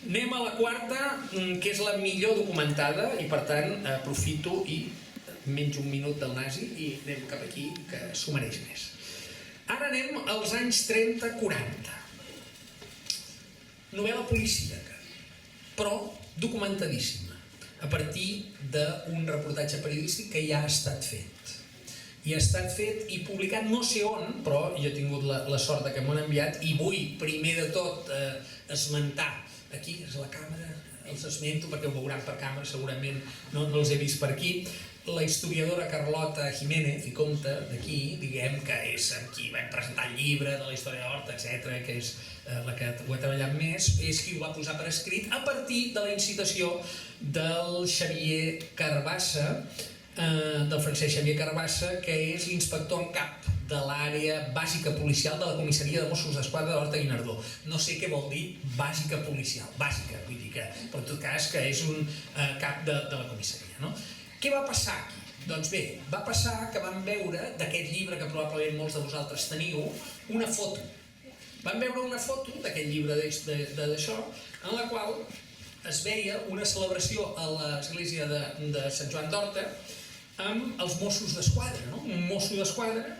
Anem a la quarta, que és la millor documentada, i per tant aprofito i menjo un minut del nazi i anem cap aquí, que s'ho mereix més. Ara anem als anys 30-40. Novel·la policíaca, però documentadíssima, a partir d'un reportatge periodístic que ja ha estat fet. I ha estat fet i publicat no sé on, però jo he tingut la sort que m'ho han enviat i vull primer de tot esmentar. Aquí és la càmera, els esmento perquè ho veuran per càmera, segurament no els he vist per aquí. La historiadora Carlota Jiménez i Comte, d'aquí, diguem que és amb qui vam presentar el llibre de la història d'Horta, etc., que és la que ho he treballat més, és qui ho va posar per escrit a partir de la incitació del Xavier Carbassa, del Francesc Xavier Carbassa, que és l'inspector en cap de l'àrea bàsica policial de la comissaria de Mossos d'Esquadra d'Horta-Guinardó. No sé què vol dir bàsica policial, bàsica, vull dir que, però en tot cas que és un cap de la comissaria, no? Què va passar aquí? Doncs bé, va passar que vam veure, d'aquest llibre que probablement molts de vosaltres teniu, una foto. Vam veure una foto d'aquest llibre d'això, en la qual es veia una celebració a l'església de Sant Joan d'Horta amb els Mossos d'Esquadra, no? Un mosso d'Esquadra,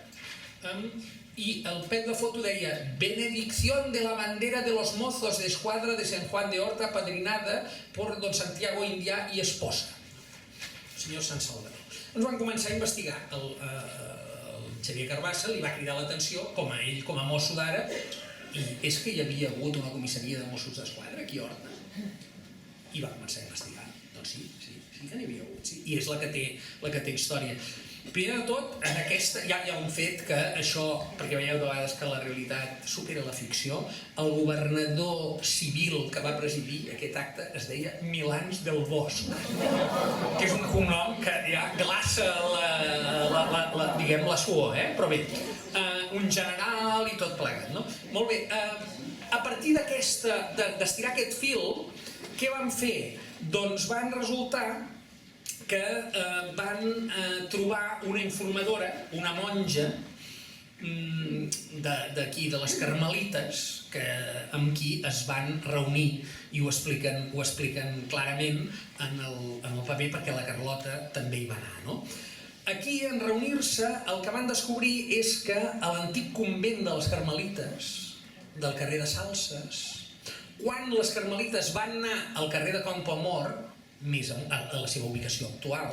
i el pet de foto deia «Benedicción de la bandera de los mozos de escuadra de Sant Juan de Horta, padrinada por don Santiago Indià i esposa». Senyor Sant Salvador. Ens van començar a investigar. El Xavier Carbassa li va cridar l'atenció, com a ell, com a mosso d'ara, i és que hi havia hagut una comissaria de Mossos d'Esquadra aquí a Horta. I va començar a investigar. Doncs sí que n'hi havia hagut, sí. I és la que té història. Primer de tot, en aquesta hi ha un fet que això, perquè veieu de vegades que la realitat supera la ficció, el governador civil que va presidir aquest acte es deia Milans del Bosch, que és un cognom que ja glaça la suor, però bé, un general i tot plegat, no? Molt bé, a partir d'estirar aquest fil, què van fer? Doncs van resultar que van trobar una informadora, una monja d'aquí, de les Carmelites, amb qui es van reunir i ho expliquen clarament en el paper perquè la Carlota també hi va anar, no? Aquí, en reunir-se, el que van descobrir és que a l'antic convent de les Carmelites, del carrer de Salses, quan les Carmelites van anar al carrer de Campoamor, més a la seva ubicació actual,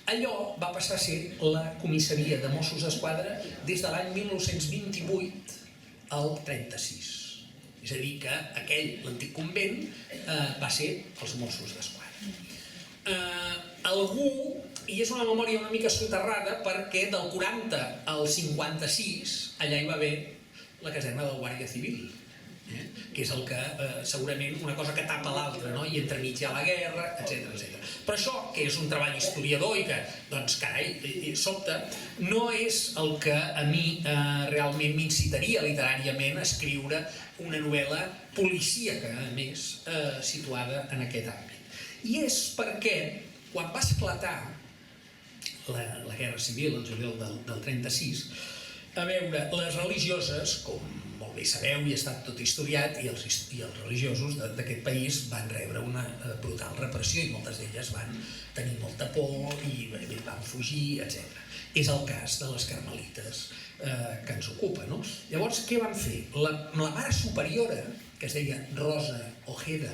allò va passar a ser la comissaria de Mossos d'Esquadra des de l'any 1928 al 36. És a dir, que l'antic convent, va ser els Mossos d'Esquadra. Algú, i és una memòria una mica soterrada, perquè del 40 al 56 allà hi va haver la caserna del Guàrdia Civil, que és el que segurament una cosa que tapa l'altra, i entremig hi ha la guerra, etc. Però això, que és un treball historiador i que, doncs, carai, sobta, no és el que a mi realment m'incitaria literàriament a escriure una novel·la policíaca, a més, situada en aquest àmbit. I és perquè, quan va esclatar la Guerra Civil, el juliol del 36, a veure, les religioses, com molt bé sabeu i ha estat tot historiat, i els religiosos d'aquest país van rebre una brutal repressió i moltes d'elles van tenir molta por i van fugir, etc. És el cas de les Carmelites que ens ocupa, no? Llavors, què van fer? La mare superiora, que es deia Rosa Ojeda,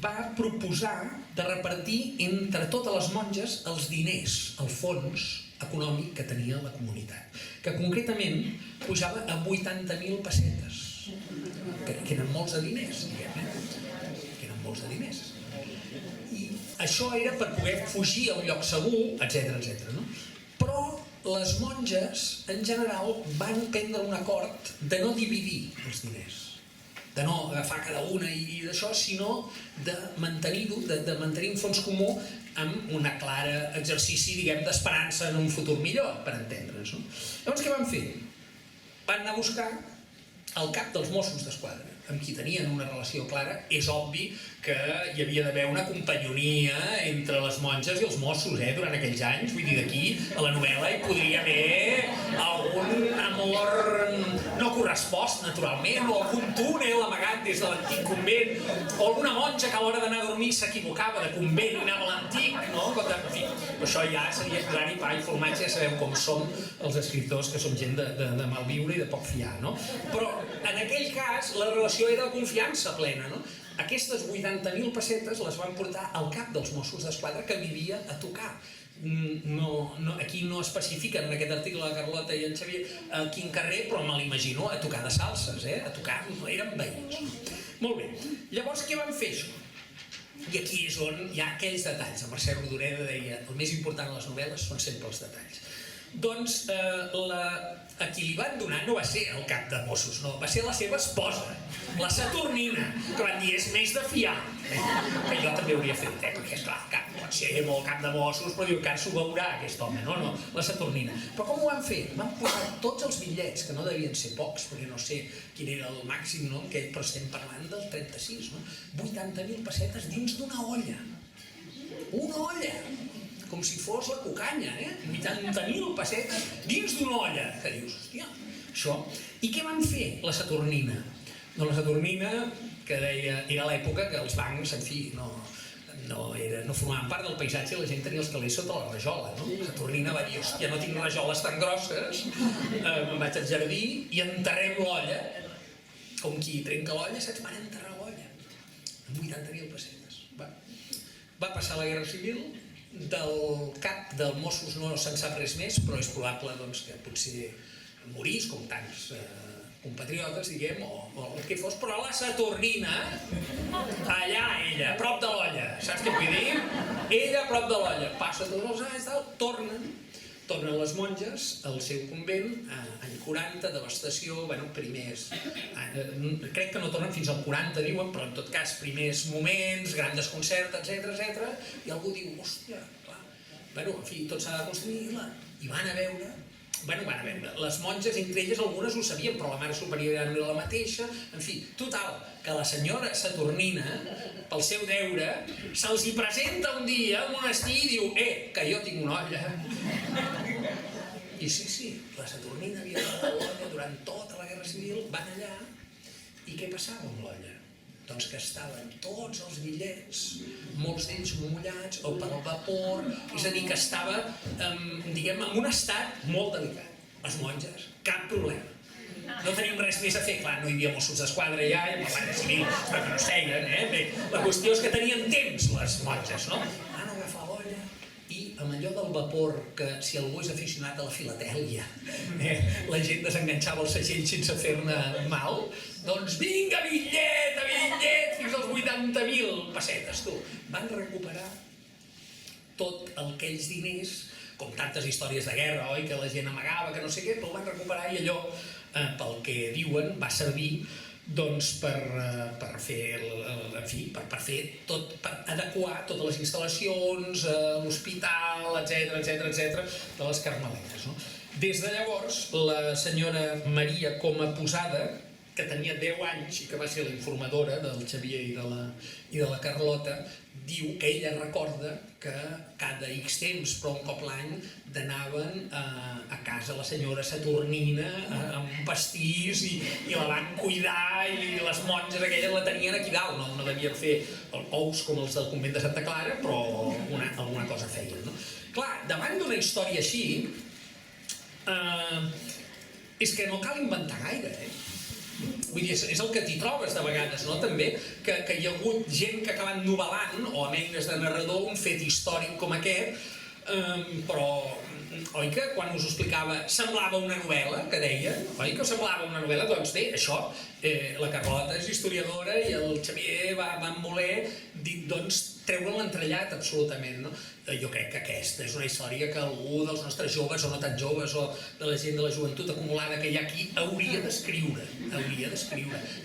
va proposar de repartir entre totes les monges els diners, el fons econòmic que tenia la comunitat, que concretament pujava a 80.000 pessetes, que eren molts de diners, que eren molts de diners. I això era per poder fugir a un lloc segur, etc. Però les monges, en general, van prendre un acord de no dividir els diners, de no agafar cada una i d'això, sinó de mantenir-ho, de mantenir un fons comú amb un clar exercici, diguem, d'esperança en un futur millor, per entendre'ns. Llavors, què van fer? Van anar a buscar el cap dels Mossos d'Esquadra, amb qui tenien una relació clara, és obvi que hi havia d'haver una companyonia entre les monges i els Mossos, durant aquells anys. Vull dir, d'aquí, a la novel·la, hi podria haver algun amor no correspost, naturalment, o algun túnel amagat des de l'antic convent, o alguna monja que a l'hora d'anar a dormir s'equivocava de convent i anava a l'antic, no? En fi, això ja seria gran i pa i formatge, ja sabeu com som els escriptors, que són gent de malviure i de poc fiar, no? Però, en aquell cas, la relació era de confiança plena, no? Aquestes 80.000 pessetes les van portar al cap dels Mossos d'Esquadra, que vivia a tocar. Aquí no especifiquen en aquest article la Carlota i en Xavier a quin carrer, però me l'imagino a tocar de salses, a tocar, eren veïns. Molt bé, llavors què van fer això? I aquí és on hi ha aquells detalls. El Mercè Rodoreda deia, el més important a les novel·les són sempre els detalls. Doncs a qui li van donar no va ser el cap de Mossos, no, va ser la seva esposa, la Saturnina, que van dir és més de fiar, que jo també hauria fet, perquè esclar, pot ser molt cap de Mossos, però diu que s'ho veurà aquest home, no, la Saturnina. Però com ho van fer? Van posar tots els bitllets, que no devien ser pocs, perquè no sé quin era el màxim, no? Però estem parlant del 36, no? 80.000 pessetes dins d'una olla. Una olla! Com si fos la cucanya, 80.000 pessetes dins d'una olla. Que dius, hòstia, això... I què van fer, la Saturnina? Doncs la Saturnina, que deia, era l'època que els bancs, en fi, no formaven part del paisatge i la gent tenia els calés sota la rajola, no? La Saturnina va dir, hòstia, no tinc rajoles tan grosses, me'n vaig al jardí i enterrem l'olla. Com qui trenca l'olla, saps? Van enterrar l'olla. Amb 80.000 pessetes. Va passar la Guerra Civil. Del cap del Mossos no se'n sap res més, però és probable que potser morís, com tants compatriotes, diguem, o el que fos, però la Saturnina, allà ella, a prop de l'olla, saps què vull dir? Ella a prop de l'olla, passa tots els anys, tornen les monges al seu convent, any 40, devastació, primers, crec que no tornen fins al 40, diuen, però en tot cas, primers moments, gran desconcert, etc. I algú diu, hòstia, clar, en fi, tot s'ha de construir, i van a veure, les monges, entre elles algunes ho sabien, però la mare superior ja no era la mateixa, en fi, total, que la senyora Saturnina, pel seu deure, se'ls hi presenta un dia al monestir i diu, que jo tinc una olla. I sí, la Saturnina havia de l'olla durant tota la Guerra Civil, van allà, i què passava amb l'olla? Doncs que estaven tots els bitllets, molts d'ells mullats o pel vapor, és a dir, que estava, diguem, en un estat molt delicat. Les monges, cap problema. No teníem res més a fer, clar, no hi havia Mossos d'Esquadra ja, i amb la Guàrdia Civil, però que no es feien, Bé, la qüestió és que tenien temps, les monges, no? Van agafar l'olla i amb allò del vapor, que si algú és aficionat a la filatèlia, la gent desenganxava el segell sense fer-ne mal, doncs vinga, bitllet, fins als 80.000 pessetes, tu. Van recuperar tot aquells diners, com tantes històries de guerra, oi, que la gent amagava, que no sé què, però ho van recuperar i allò, pel que diuen, va servir doncs per fer, en fi, per fer tot, per adequar totes les instal·lacions, l'hospital, etc, de les Carmelites, no? Des de llavors, la senyora Maria Coma Posada, que tenia 10 anys i que va ser la informadora del Xavier i de la Carlota, diu que ella recorda que cada X temps, però un cop l'any, anaven a casa la senyora Saturnina amb un pastís i la van cuidar i les monges aquelles la tenien aquí dalt. No devien fer ous com els del convent de Santa Clara, però alguna cosa feien, no? Clar, davant d'una història així, és que no cal inventar gaire, Vull dir, és el que t'hi trobes de vegades, no? També que hi ha hagut gent que ha acabat novel·lant, o amb eines de narrador, un fet històric com aquest, però, oi que quan us ho explicava semblava una novel·la, que deia, oi que semblava una novel·la? Doncs bé, això, la Carlota és historiadora i el Xavier van voler, doncs, treure l'entrellat absolutament, no? Jo crec que aquesta és una història que algú dels nostres joves, o no tan joves, o de la gent de la joventut acumulada que hi ha aquí, hauria d'escriure,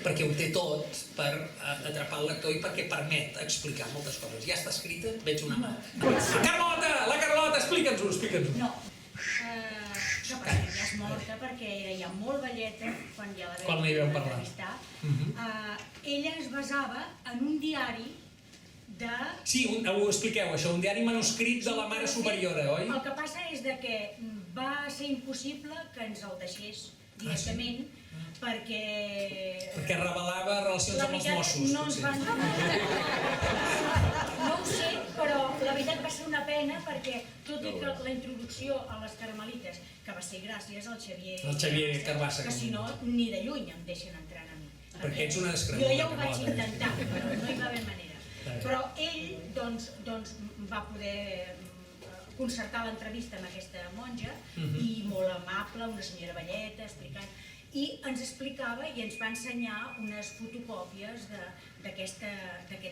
perquè ho té tot per atrapar el lector i perquè permet explicar moltes coses. Ja està escrita? Veig una mà. La Carlota, explica'ns-ho. No, això per ser, ja és morta perquè era ja molt velleta quan ja la Quan la hi vau parlar. entrevistar. Ella es basava en un diari de... Sí, ho expliqueu, això, un diari manuscrit de la Mare Superiora, oi? El que passa és de que va ser impossible que ens el deixés directament, Perquè revelava relacions amb els Mossos, no ens van... No ho sé, però la veritat va ser una pena perquè, tot i que la introducció a les Carmelites, que va ser gràcies al Xavier Carbassa, que si no, ni de lluny em deixen entrar a mi. Perquè ets una descreguda. Jo ja ho vaig intentar, però no hi va haver manera. Però ell, doncs, va poder concertar l'entrevista amb aquesta monja i molt amable, una senyora velleta, explicant, i ens explicava i ens va ensenyar unes fotocòpies d'aquest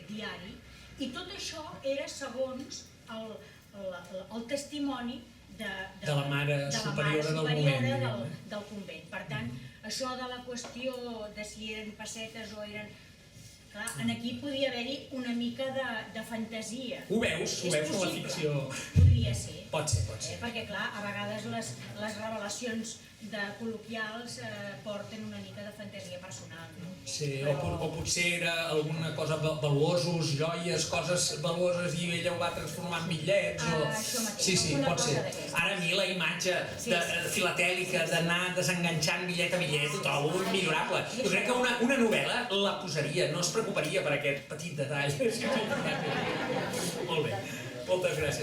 diari, i tot això era segons el testimoni de la Mare Superiora del moment. Del convent. Per tant, això de la qüestió de si eren pessetes o eren... Clar, aquí podia haver-hi una mica de fantasia. Ho veus que la ficció... Podria ser. Pot ser. Perquè, clar, a vegades les revelacions col·loquials porten una mica de fantasia personal. Sí, o potser era alguna cosa valuosos, joies, coses valuoses i ella ho va transformar en bitllets. Això mateix. Sí, pot ser. Ara a mi la imatge filatèlica d'anar desenganxant bitllet a bitllet ho trobo millorable. Jo crec que una novel·la la posaria, no es preocuparia per aquest petit detall. Molt bé, moltes gràcies.